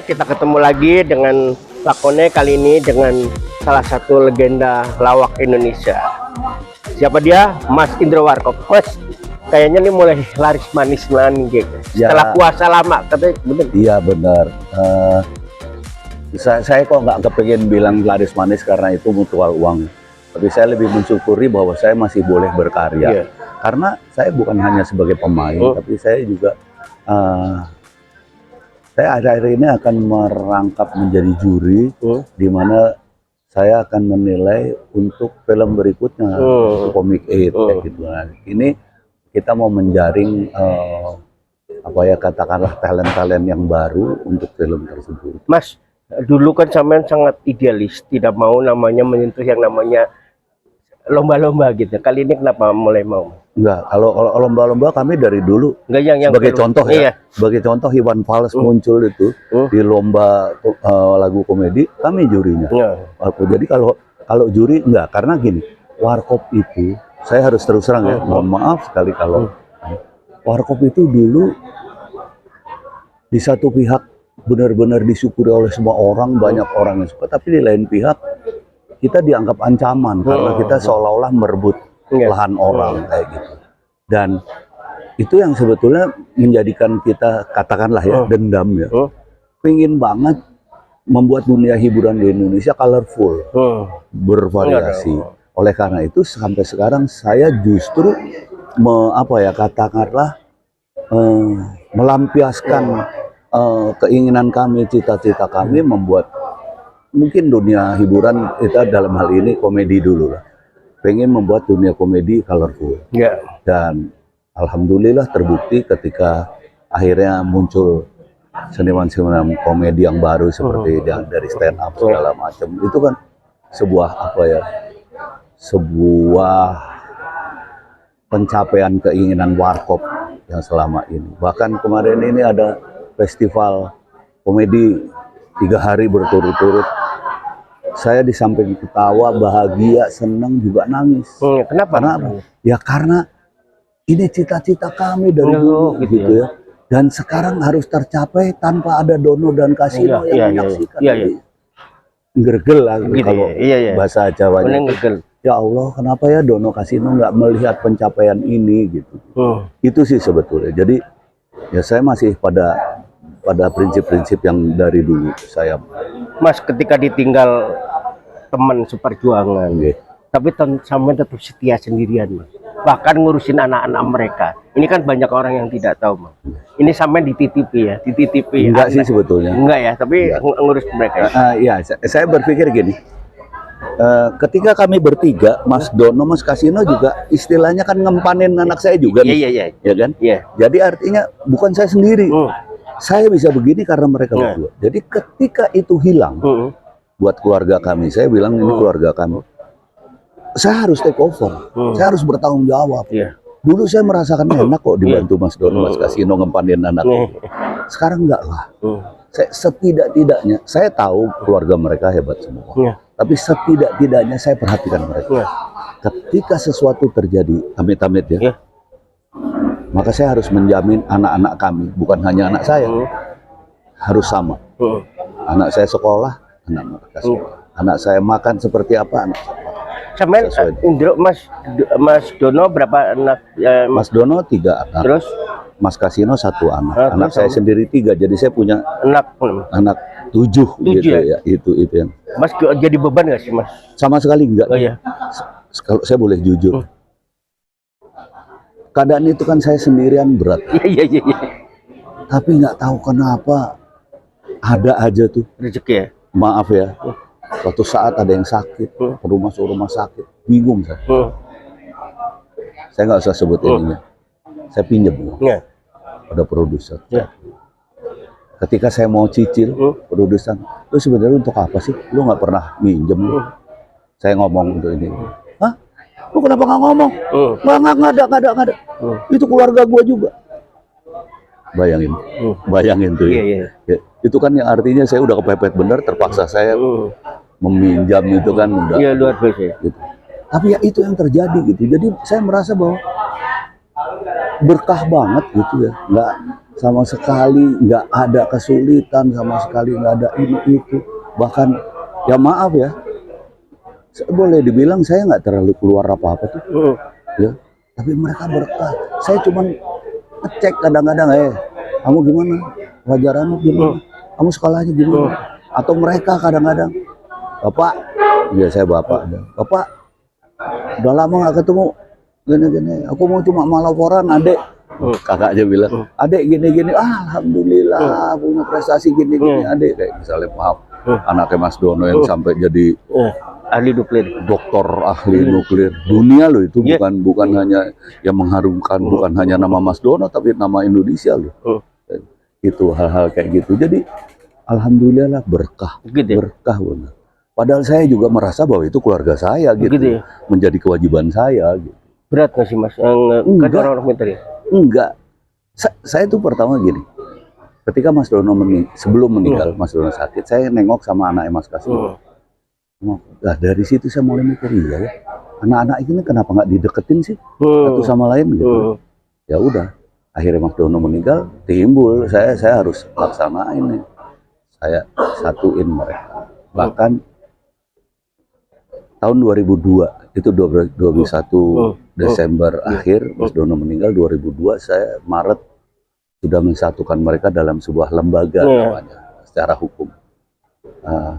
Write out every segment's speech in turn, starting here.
kita ketemu lagi dengan Lakone, kali ini dengan salah satu legenda lawak Indonesia. Siapa dia? Mas Indro Warkop. Mas, kayaknya nih mulai laris manis gitu. Setelah puasa lama, katanya bener? Iya benar. Saya kok nggak kepengen bilang laris manis karena itu mutual uang. Tapi saya lebih mensyukuri bahwa saya masih boleh berkarya. Karena saya bukan hanya sebagai pemain, tapi saya juga saya akhir-akhir ini akan merangkap menjadi juri, di mana saya akan menilai untuk film berikutnya, Comic 8 kayak gitu. Nah, ini kita mau menjaring apa ya, katakanlah talent-talent yang baru untuk film tersebut. Mas, dulu kan sampean sangat idealis, tidak mau namanya menyentuh yang namanya lomba-lomba gitu. Kali ini kenapa mulai mau? Enggak, kalau lomba-lomba kami dari dulu. Enggak, yang sebagai contoh ya, iya. Sebagai contoh Iwan Fals muncul itu di lomba lagu komedi, kami jurinya. Jadi kalau juri enggak, karena gini, Warkop itu saya harus terus terang ya, mohon maaf sekali kalau Warkop itu dulu di satu pihak benar-benar disyukuri oleh semua orang, banyak orang yang suka, tapi di lain pihak kita dianggap ancaman karena kita seolah-olah merebut lahan orang kayak gitu. Dan itu yang sebetulnya menjadikan kita, katakanlah ya, dendam ya. Pengen banget membuat dunia hiburan di Indonesia colorful, bervariasi. Oleh karena itu sampai sekarang saya justru katakanlah melampiaskan keinginan kami, cita-cita kami membuat mungkin dunia hiburan kita dalam hal ini komedi dulu lah. Pengen membuat dunia komedi colorful. Dan alhamdulillah terbukti ketika akhirnya muncul seniman-seniman komedi yang baru seperti dari stand up segala macam. Itu kan sebuah sebuah pencapaian keinginan Warkop yang selama ini. Bahkan kemarin ini ada festival komedi 3 hari berturut-turut. Saya di samping ketawa, bahagia, senang juga nangis. Kenapa? Ya karena ini cita-cita kami dari dulu gitu ya. Dan sekarang harus tercapai tanpa ada Dono dan Kasino yang menyaksikan. Ngergel lah kalau bahasa Jawanya. Ya Allah, kenapa ya Dono Kasino nggak melihat pencapaian ini gitu. Itu sih sebetulnya. Jadi ya saya masih pada prinsip-prinsip yang dari dulu saya. Mas, ketika ditinggal teman seperjuangan, tapi sampai tetap setia sendirian, Mas. Bahkan ngurusin anak-anak mereka. Ini kan banyak orang yang tidak tahu, Mas. Ini sampai dititipi ya, dititipi. Enggak sih sebetulnya. Enggak ya, tapi ngurus mereka. Ya, saya berpikir gini. Ketika kami bertiga, Mas Dono, Mas Kasino juga istilahnya kan ngempanin anak saya juga nih. Ya kan? Jadi artinya bukan saya sendiri. Saya bisa begini karena mereka berdua. Jadi ketika itu hilang, buat keluarga kami, saya bilang ini keluarga kami, saya harus take over, saya harus bertanggung jawab. Dulu saya merasakan enak kok dibantu Mas Dono, Mas Kasino ngempanin anak. Sekarang enggak lah. Setidak-tidaknya, saya tahu keluarga mereka hebat semua. Tapi setidak-tidaknya saya perhatikan mereka. Ketika sesuatu terjadi, amit-amit ya, maka saya harus menjamin anak-anak kami, bukan hanya anak saya, harus sama. Anak saya sekolah, anak mereka sekolah. Anak saya makan seperti apa, anak saya makan. Indro, Mas Dono berapa anak? Mas Dono 3 anak. Terus? Mas Kasino 1 anak. Anak saya sendiri 3, jadi saya punya anak 7 gitu ya. Itu yang. Mas jadi beban nggak sih, Mas? Sama sekali enggak. Kalau saya boleh jujur. Keadaan itu kan saya sendirian berat. Tapi nggak tahu kenapa ada aja tuh rezeki ya. Maaf ya. Suatu saat ada yang sakit, perlu masuk rumah sakit, bingung saya. Saya nggak usah sebut ininya. Saya pinjam pada produser. Ketika saya mau cicil, produser, lu sebenarnya untuk apa sih? Lu nggak pernah minjem. Saya ngomong untuk ini. Hah? Lu kenapa nggak ngomong? Nggak ada. Itu keluarga gua juga. Bayangin tuh ya. Itu kan yang artinya saya udah kepepet bener, terpaksa saya meminjam itu kan udah. Luar biasa. Gitu. Tapi ya itu yang terjadi gitu. Jadi saya merasa bahwa berkah banget gitu ya. sama sekali nggak ada kesulitan, sama sekali nggak ada ini itu. Bahkan ya maaf ya, boleh dibilang saya nggak terlalu keluar apa-apa tuh, ya. Tapi mereka berkah. Saya cuman ngecek kadang-kadang, kamu gimana? Pelajaranmu gimana? Kamu sekolahnya gimana? Atau mereka kadang-kadang, Bapak, ya saya Bapak, Bapak, udah lama nggak ketemu, gini-gini. Aku mau cuma laporan, adek. Kakaknya bilang, adek gini-gini. Alhamdulillah punya prestasi gini-gini, adek. Kayak misalnya maaf, anaknya Mas Dono yang sampai jadi ahli nuklir, dokter ahli nuklir dunia loh itu, bukan hanya yang mengharumkan, bukan hanya nama Mas Dono tapi nama Indonesia loh. Itu hal-hal kayak gitu. Jadi alhamdulillah berkah, berkah benar. Padahal saya juga merasa bahwa itu keluarga saya gitu, menjadi kewajiban saya gitu. Berat nggak sih Mas orang-orang militer ya? Enggak. Saya tuh pertama gini, ketika Mas Dono sebelum meninggal, Mas Dono sakit, saya nengok sama anaknya Mas Kasih. Nah dari situ saya mulai mikir, iya ya, anak-anak ini kenapa nggak dideketin sih satu sama lain gitu. Ya udah, akhirnya Mas Dono meninggal, timbul saya harus laksanain nih, saya satuin mereka. Bahkan tahun 2002 itu 21 Desember akhir Mas Dono meninggal, 2002 saya Maret sudah mensatukan mereka dalam sebuah lembaga namanya secara hukum.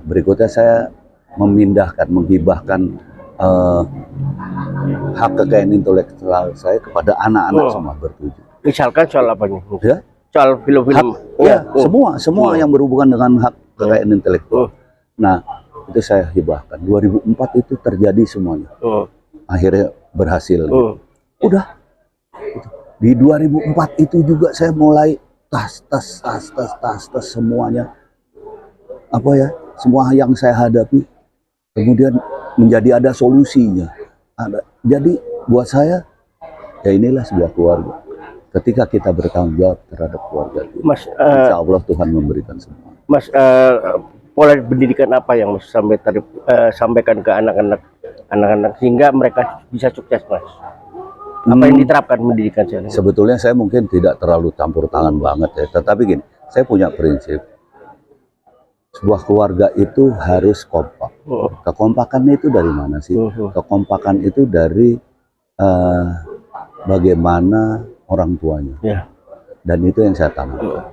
Berikutnya saya memindahkan, menghibahkan hak kekayaan intelektual saya kepada anak-anak semua bertujuh. Misalkan soal apa nih? Ya? Soal film-film. Semua yang berhubungan dengan hak kekayaan intelektual. Nah, itu saya hibahkan. 2004 itu terjadi semuanya. Akhirnya berhasil. Udah. Di 2004 itu juga saya mulai tas semuanya. Apa ya? Semua yang saya hadapi kemudian menjadi ada solusinya. Jadi buat saya ya inilah sebuah keluarga. Ketika kita bertanggung jawab terhadap keluarga kita, Mas, insya Allah Tuhan memberikan semua. Mas, pola pendidikan apa yang Mas sampaikan ke anak-anak sehingga mereka bisa sukses, Mas? Apa yang diterapkan pendidikan saya? Sebetulnya saya mungkin tidak terlalu campur tangan banget ya, tetapi gini, saya punya prinsip. Sebuah keluarga itu harus kompak. Kekompakannya itu dari mana sih? Kekompakan itu dari bagaimana orang tuanya. Dan itu yang saya tanamkan.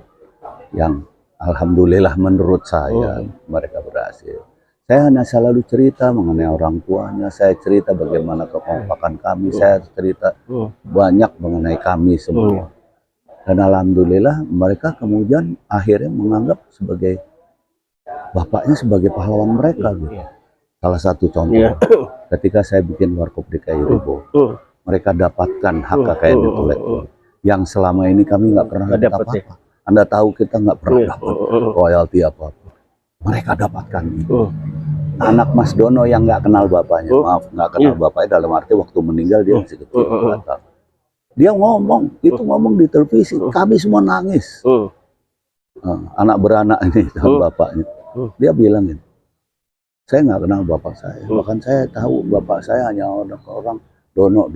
Yang alhamdulillah menurut saya mereka berhasil. Saya hanya selalu cerita mengenai orang tuanya. Saya cerita bagaimana kekompakan kami. Saya cerita banyak mengenai kami semua. Dan alhamdulillah mereka kemudian akhirnya menganggap sebagai bapaknya sebagai pahlawan mereka gitu. Salah satu contoh, ketika saya bikin Warkop DKI Rebo, mereka dapatkan hak kekayaan intelektual yang selama ini kami nggak pernah dapat apa-apa. Anda tahu kita nggak pernah dapat royalti apa-apa. Mereka dapatkan itu. Anak Mas Dono yang nggak kenal bapaknya, maaf nggak kenal bapaknya dalam arti waktu meninggal dia masih kecil. Dia ngomong, itu ngomong di televisi, kami semua nangis. Anak beranak ini sama bapaknya. Dia bilang ini, saya nggak kenal bapak saya, bahkan saya tahu bapak saya hanya orang Dono.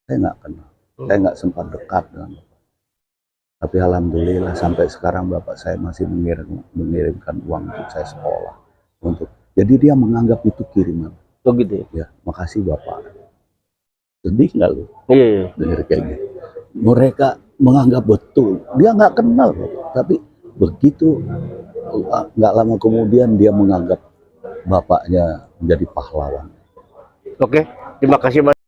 Saya nggak kenal, saya nggak sempat dekat dengan bapak. Tapi alhamdulillah sampai sekarang bapak saya masih mengirimkan uang untuk saya sekolah. Jadi dia menganggap itu kiriman. Oh gitu ya? Ya, makasih bapak. Sedih nggak lu? Iya. Dengar kayak gitu. Mereka menganggap betul, dia nggak kenal, tapi begitu nggak lama kemudian dia menganggap bapaknya menjadi pahlawan. Oke, terima kasih Mas.